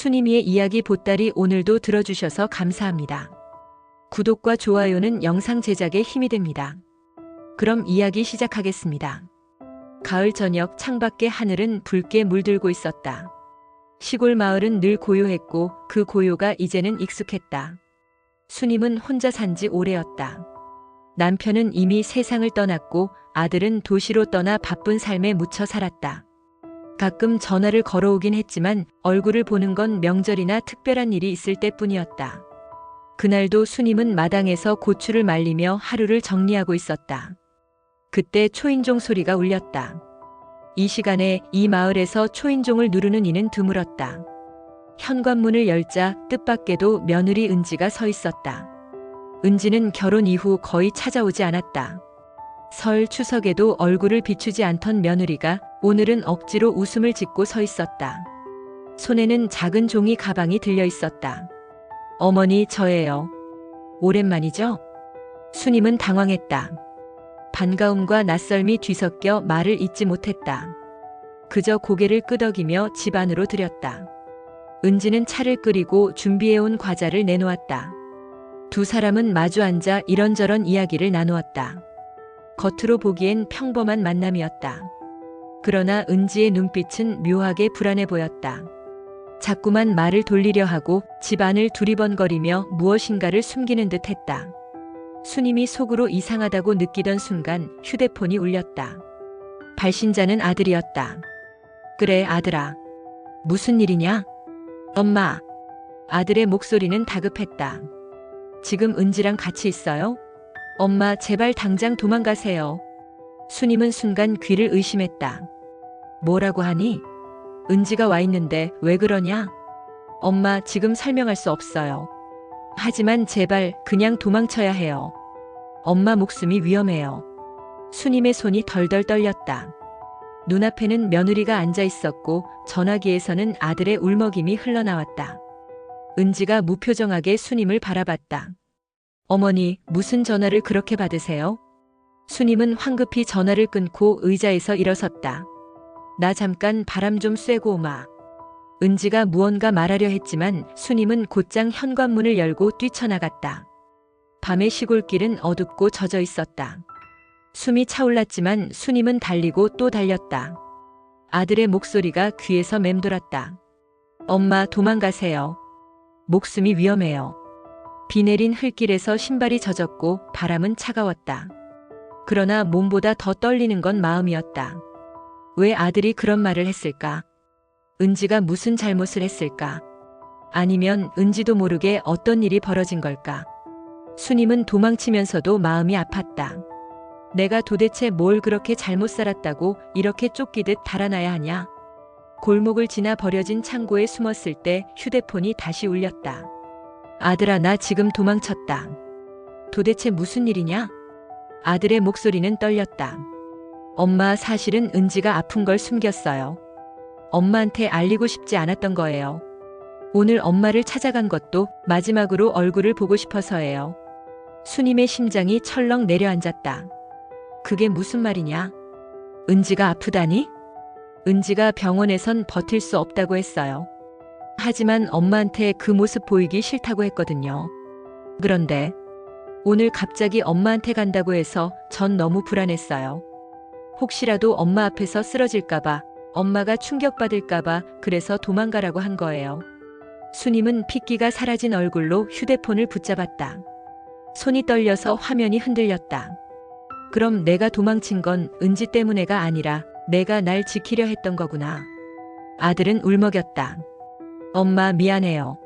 수님이의 이야기 보따리 오늘도 들어주셔서 감사합니다. 구독과 좋아요는 영상 제작에 힘이 됩니다. 그럼 이야기 시작하겠습니다. 가을 저녁 창밖의 하늘은 붉게 물들고 있었다. 시골 마을은 늘 고요했고 그 고요가 이제는 익숙했다. 수님은 혼자 산지 오래였다. 남편은 이미 세상을 떠났고 아들은 도시로 떠나 바쁜 삶에 묻혀 살았다. 가끔 전화를 걸어오긴 했지만 얼굴을 보는 건 명절이나 특별한 일이 있을 때뿐이었다. 그날도 수님은 마당에서 고추를 말리며 하루를 정리하고 있었다. 그때 초인종 소리가 울렸다. 이 시간에 이 마을에서 초인종을 누르는 이는 드물었다. 현관문을 열자 뜻밖에도 며느리 은지가 서 있었다. 은지는 결혼 이후 거의 찾아오지 않았다. 설 추석에도 얼굴을 비추지 않던 며느리가 오늘은 억지로 웃음을 짓고 서 있었다. 손에는 작은 종이 가방이 들려 있었다. 어머니, 저예요. 오랜만이죠? 수님은 당황했다. 반가움과 낯설미 뒤섞여 말을 잇지 못했다. 그저 고개를 끄덕이며 집 안으로 들였다. 은지는 차를 끓이고 준비해온 과자를 내놓았다. 두 사람은 마주 앉아 이런저런 이야기를 나누었다. 겉으로 보기엔 평범한 만남이었다. 그러나 은지의 눈빛은 묘하게 불안해 보였다. 자꾸만 말을 돌리려 하고 집안을 두리번거리며 무엇인가를 숨기는 듯 했다. 수님이 속으로 이상하다고 느끼던 순간 휴대폰이 울렸다. 발신자는 아들이었다. 그래, 아들아. 무슨 일이냐? 엄마. 아들의 목소리는 다급했다. 지금 은지랑 같이 있어요? 엄마, 제발 당장 도망가세요. 수님은 순간 귀를 의심했다. 뭐라고 하니? 은지가 와 있는데 왜 그러냐? 엄마, 지금 설명할 수 없어요. 하지만 제발 그냥 도망쳐야 해요. 엄마 목숨이 위험해요. 수님의 손이 덜덜 떨렸다. 눈앞에는 며느리가 앉아 있었고 전화기에서는 아들의 울먹임이 흘러나왔다. 은지가 무표정하게 수님을 바라봤다. 어머니, 무슨 전화를 그렇게 받으세요? 수님은 황급히 전화를 끊고 의자에서 일어섰다. 나 잠깐 바람 좀 쐬고 오마. 은지가 무언가 말하려 했지만 수님은 곧장 현관문을 열고 뛰쳐나갔다. 밤의 시골길은 어둡고 젖어 있었다. 숨이 차올랐지만 수님은 달리고 또 달렸다. 아들의 목소리가 귀에서 맴돌았다. 엄마, 도망가세요. 목숨이 위험해요. 비 내린 흙길에서 신발이 젖었고 바람은 차가웠다. 그러나 몸보다 더 떨리는 건 마음이었다. 왜 아들이 그런 말을 했을까? 은지가 무슨 잘못을 했을까? 아니면 은지도 모르게 어떤 일이 벌어진 걸까? 수님은 도망치면서도 마음이 아팠다. 내가 도대체 뭘 그렇게 잘못 살았다고 이렇게 쫓기듯 달아나야 하냐? 골목을 지나 버려진 창고에 숨었을 때 휴대폰이 다시 울렸다. 아들아, 나 지금 도망쳤다. 도대체 무슨 일이냐? 아들의 목소리는 떨렸다. 엄마, 사실은 은지가 아픈 걸 숨겼어요. 엄마한테 알리고 싶지 않았던 거예요. 오늘 엄마를 찾아간 것도 마지막으로 얼굴을 보고 싶어서예요. 수님의 심장이 철렁 내려앉았다. 그게 무슨 말이냐? 은지가 아프다니? 은지가 병원에선 버틸 수 없다고 했어요. 하지만 엄마한테 그 모습 보이기 싫다고 했거든요. 그런데 오늘 갑자기 엄마한테 간다고 해서 전 너무 불안했어요. 혹시라도 엄마 앞에서 쓰러질까봐, 엄마가 충격받을까봐 그래서 도망가라고 한 거예요. 수님은 핏기가 사라진 얼굴로 휴대폰을 붙잡았다. 손이 떨려서 화면이 흔들렸다. 그럼 내가 도망친 건 은지 때문에가 아니라 내가 날 지키려 했던 거구나. 아들은 울먹였다. 엄마, 미안해요.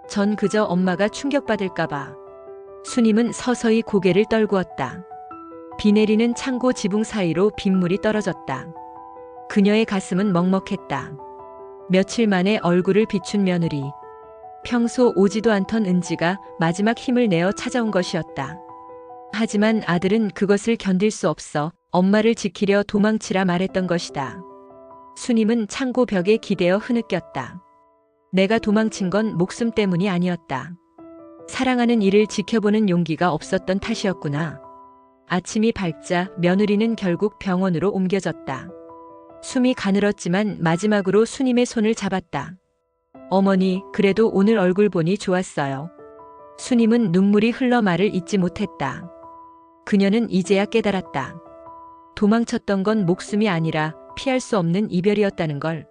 전 그저 엄마가 충격받을까봐. 수님은 서서히 고개를 떨구었다. 비 내리는 창고 지붕 사이로 빗물이 떨어졌다. 그녀의 가슴은 먹먹했다. 며칠 만에 얼굴을 비춘 며느리. 평소 오지도 않던 은지가 마지막 힘을 내어 찾아온 것이었다. 하지만 아들은 그것을 견딜 수 없어 엄마를 지키려 도망치라 말했던 것이다. 수님은 창고 벽에 기대어 흐느꼈다. 내가 도망친 건 목숨 때문이 아니었다. 사랑하는 이를 지켜보는 용기가 없었던 탓이었구나. 아침이 밝자 며느리는 결국 병원으로 옮겨졌다. 숨이 가늘었지만 마지막으로 수님의 손을 잡았다. 어머니, 그래도 오늘 얼굴 보니 좋았어요. 수님은 눈물이 흘러 말을 잇지 못했다. 그녀는 이제야 깨달았다. 도망쳤던 건 목숨이 아니라 피할 수 없는 이별이었다는 걸.